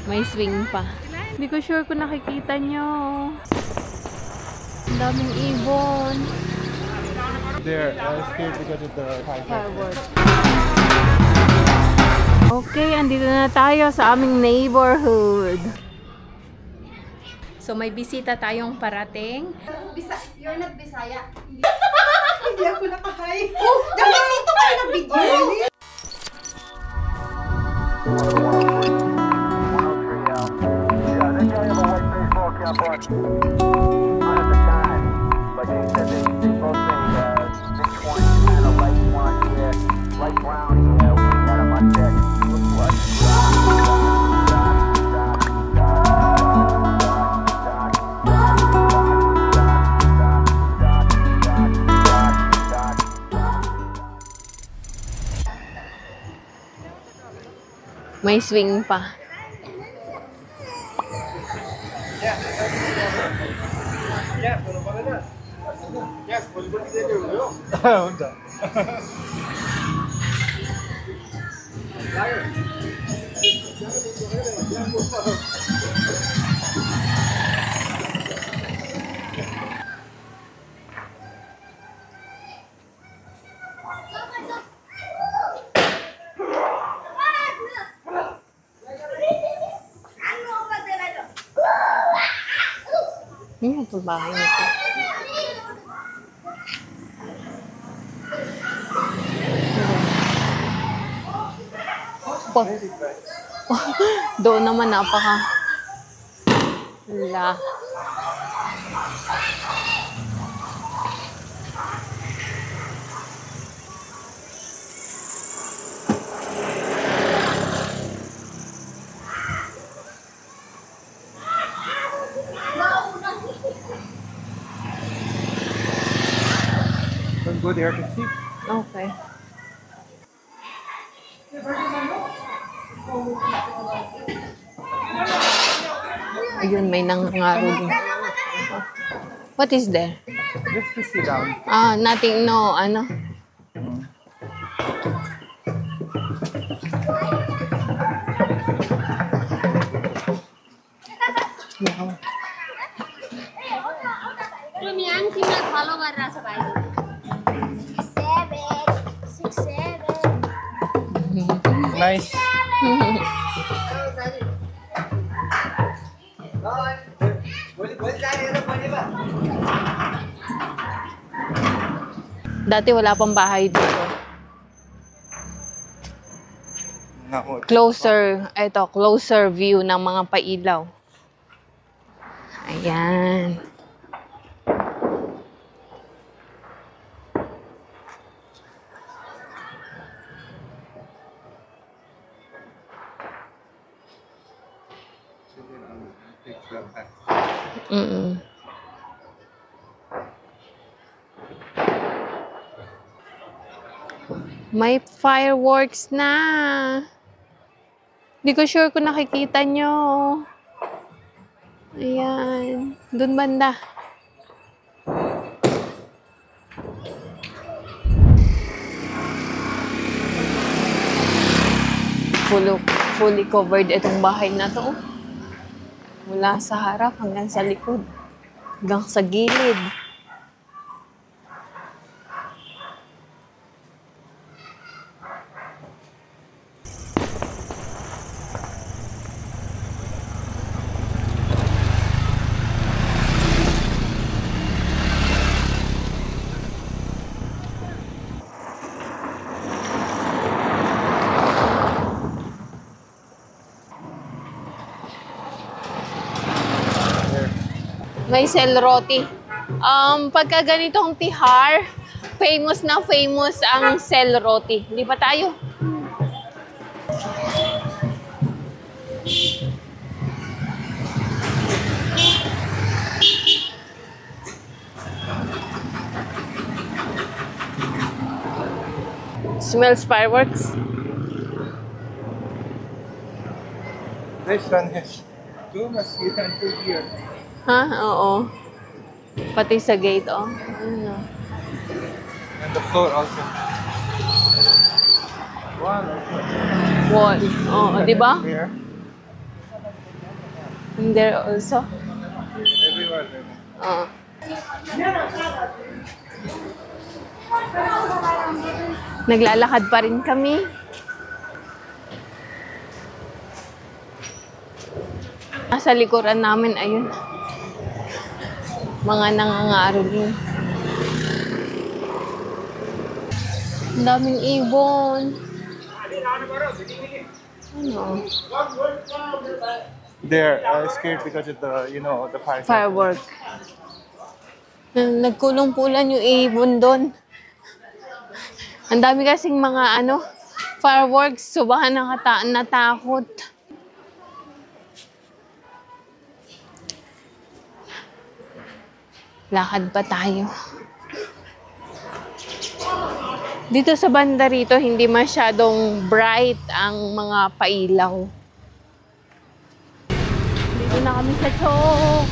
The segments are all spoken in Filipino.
May swing pa. Hindi ko sure kung nakikita nyo. Ang daming ibon. There, scared because of the Fireworks. Okay, andito na tayo sa aming neighborhood. So may bisita tayong parating. You're not Bisaya. Hindi ako nakahay. Oh, dahil ito kayo na video. May swing pa. Ano ito bahay nito? Doon naman napaka la. Let's go there to see. Okay. Ayun, may nangangaro din. What is there? Just to sit down. Ah, nothing, no, ano? Wow. Nice. Dati wala pang bahay dito. Nako. Closer view ng mga pailaw. Ayan. May fireworks na. Hindi ko sure kung nakikita nyo. Ayan. Doon banda. Fully covered itong bahay na to. Mula sa harap hanggang sa likod. Hanggang sa gilid. May sell roti. Pagka ganitong tihar, famous na famous ang sell roti. Di ba tayo? Smells fireworks. This one has two mosquitoes until here. Ha? Oo. Pati sa gate, oh. Ano? And the floor also. One. Wall. Oo, di ba? Here. And there also. Everywhere. Oo. Naglalakad pa rin kami. Nasa likuran namin, ayun. Mga nangangaroling. Ang daming ibon. Ano? They're scared because of the, you know, the fire. Firework. Nagkulong-pulan yung ibon doon. Ang dami kasing mga fireworks. Subahan natakot. Lakad pa tayo. Dito sa banda rito, hindi masyadong bright ang mga pailaw. Dito na kami sa Chok.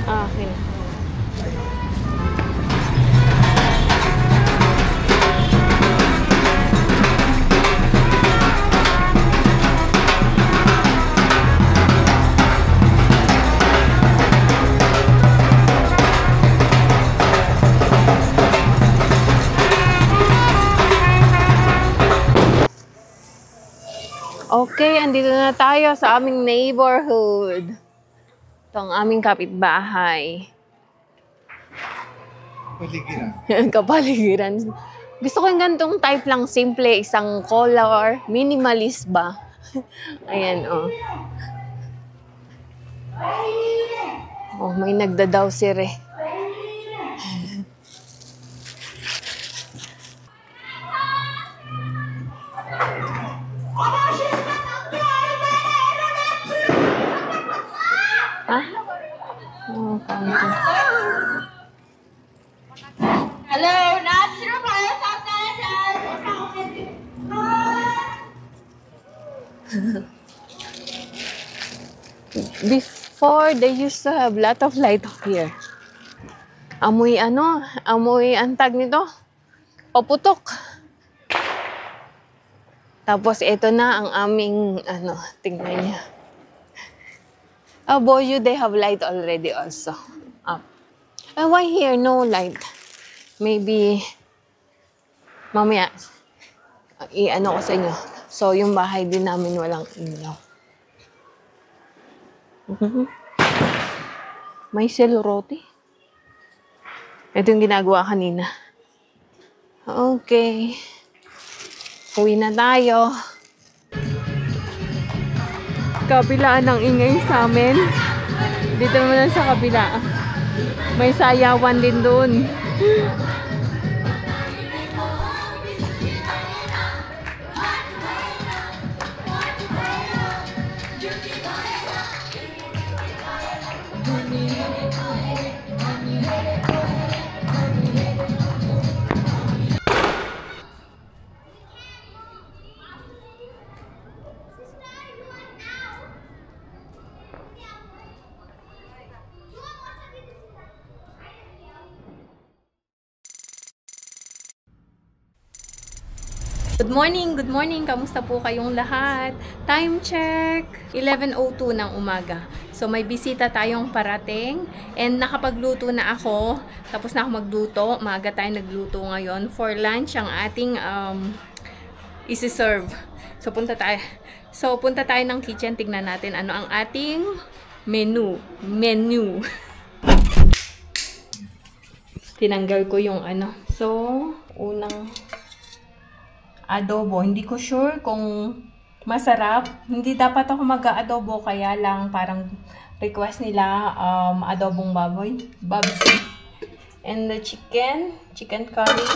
Okay. Okay, andito na tayo sa aming neighborhood. Ito ang aming kapitbahay. Paligiran. Kapaligiran. Gusto ko yung ganitong type lang, simple, isang color, minimalist ba? Ayan, oh. Oh, may nagdadaw si Re. Ha? Oh, kanto. Hello, natural players out there. Before, they used to have lot of light here. Amoy amoy antag nito. Paputok. Tapos ito na ang aming tingnan niya. Boyu, they have light already also. Up. Why here no light? Maybe mamaya ko sa inyo. So yung bahay din namin walang ilaw. May selorote. Ito yung ginagawa kanina. Okay. Uwi na tayo. Kabilaan ng ingay sa amin. Dito naman sa kabila. May sayawan din doon. Good morning! Kamusta po kayong lahat? Time check! 11:02 ng umaga. So may bisita tayong parating and nakapagluto na ako. Tapos na ako magluto. Maaga tayo nagluto ngayon. For lunch ang ating isi-serve. So punta tayo ng kitchen. Tignan natin ano ang ating menu. Tinanggal ko yung So, unang adobo. Hindi ko sure kung masarap. Hindi dapat ako mag-adobo, kaya lang parang request nila adobong baboy. And the chicken curry,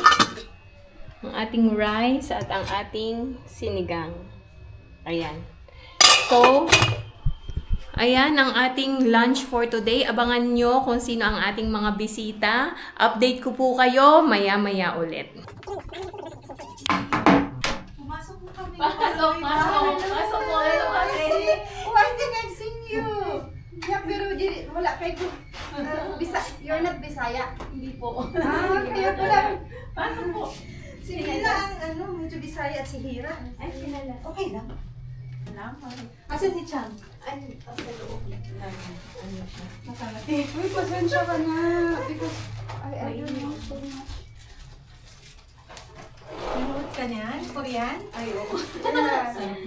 ang ating rice at ang ating sinigang. Ayan. So, ayan ang ating lunch for today. Abangan nyo kung sino ang ating mga bisita. Update ko po kayo maya-maya ulit. kami. Pasok po kayo kasi. Oh, I think I've seen you. Yeah, pero wala kayo. You're not Bisaya. Hindi po. Kaya pala. Pasok po. Si Hira ang medyo Bisaya at si Hira. Ay, sinala. Okay lang. Salamat. Asan si Chan? Ay, sa loob. Ano siya? Makalati. Uy, pasensya ka na. Because I don't know so much. Nanood ka niyan? Korean? Ay, oo.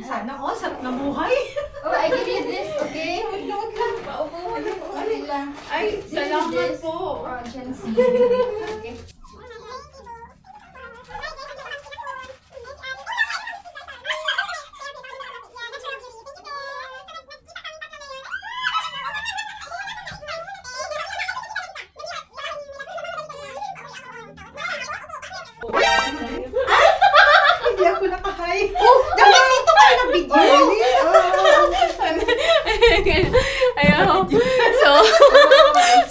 Sana all, sarap na buhay. Oh, I give you this, okay? Nanood ka. Paupo. Okay lang. Ay, salamat po. Oh, chance. Okay. Hindi ako nakahay. Ito kayo na video. Ayun.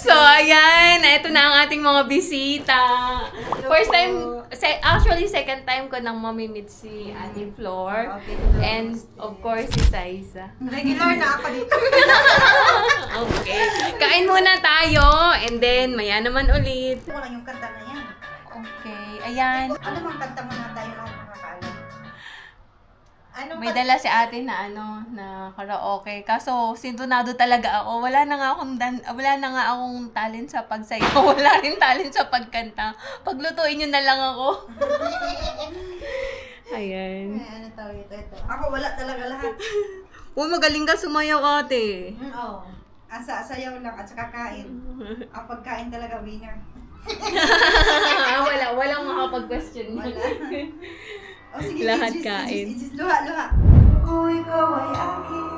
So, ayan. Ito na ang ating mga bisita. First time, actually, second time ko nang mamimit si Ate Flor. And, of course, si Saiza. Regular na ako dito. Okay. Kain muna tayo. And then, maya naman ulit. Ito lang yung kanta na yan. Okay. Ayan. Ano bang kanta mo na tayo lahat makakaalam? Anong May dala si ate na na karaoke. Kaso sintonado talaga ako. Wala na nga akong talent sa pagsayaw. Wala rin talent sa pagkanta. Paglutuin niyo na lang ako. Ayan. ano tawag ito? Ako wala talaga lahat. Uy, magaling ka sumayaw, ate. Oo. Asa-sayaw lang at saka kain. Ang pagkain talaga winner. Walang makapag-question. Wala. O sige, Lahat Aegis, kain. Aegis, luha. Kung ikaw ay akin,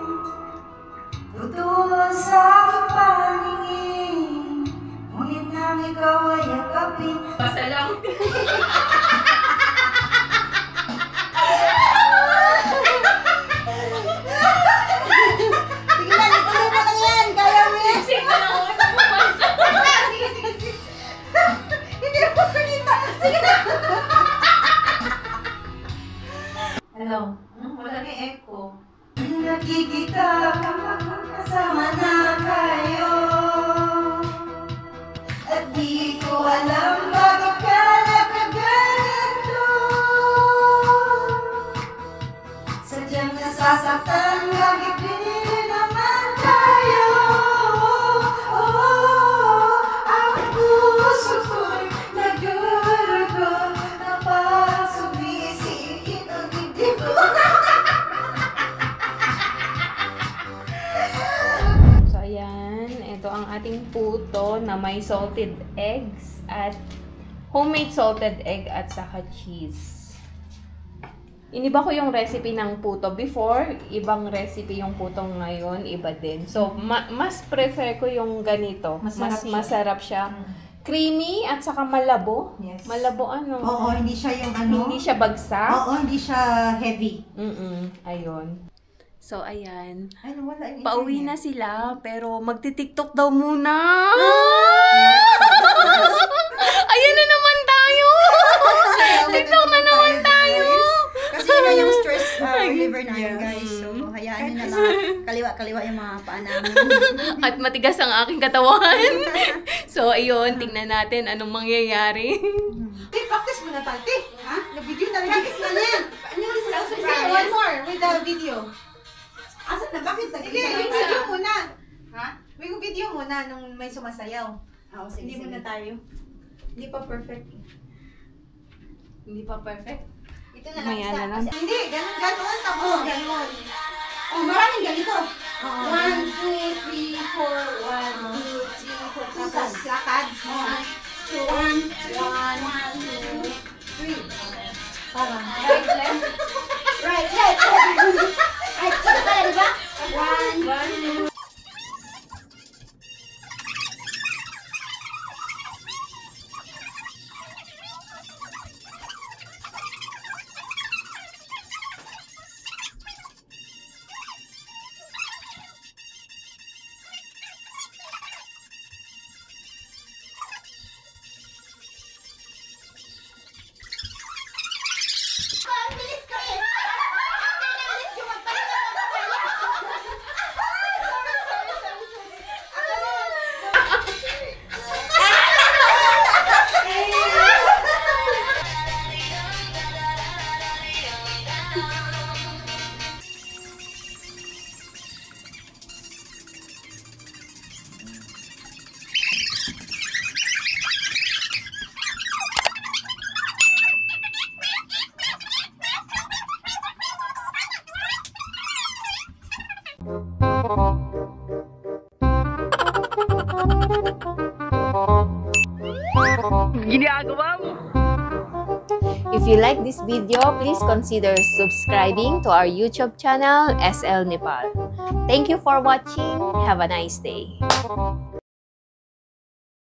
tutulong sa aking paningin. Ngunit nang ikaw ay yakapin. Basta lang. Sige na, ituloy mo lang yan. Kaya mo yan. Sige na ako. Sige. Hindi mo pinita. Sige na. Hello. Wala ni echo. Nakikita kasama na kayo. At di ko alam bakit ka nakaganito. Sadyang nasasaktan, bakit din naman tayo. Ang puso ko'y nagdurugo na pag sumisikip ang dibdib ko. So, ayan. Ito ang ating puto na may salted eggs at homemade salted egg at saka cheese. Iniba ko yung recipe ng puto. Before, ibang recipe yung puto ngayon, iba din. So, mas prefer ko yung ganito. Masarap siya. Masarap siya. Creamy at saka malabo. Yes. Malabo ano? Oo, hindi siya yung ano. Hindi siya bagsak. Oo, hindi siya heavy. Ayun. So, ayan. Ano, wala yung Pauwi na sila, pero magti-TikTok daw muna. Ayan na naman tayo! TikTok na naman tayo! Kasi yun na yung stress reliever namin, guys. So, hayaan nyo na mga kaliwa-kaliwa yung mga paa namin. At matigas ang aking katawan. So, ayun, tingnan natin anong mangyayari. Practice mo na tayo. Ha? Na-video na rin. Practice na yan. One more with the video. Asan na? Bakit nag-video? Yung video muna. Ha? Yung video muna nung may sumasayaw. Hindi muna tayo. Hindi pa perfect. Hindi pa perfect. Ito na lang Maya isa. na lang. Hindi, ganun. Tapos ganun. Oh, maraming ganito. 1, 2, 3, 4. 1, 2, 3, 4. Tapos lakad. 1, 2, 3. Parang. Right, left. Right, left. Right, ito pala, di ba? 1, 2. Bilis ko eh! If you like this video, please consider subscribing to our YouTube channel, SL Nepal. Thank you for watching. Have a nice day.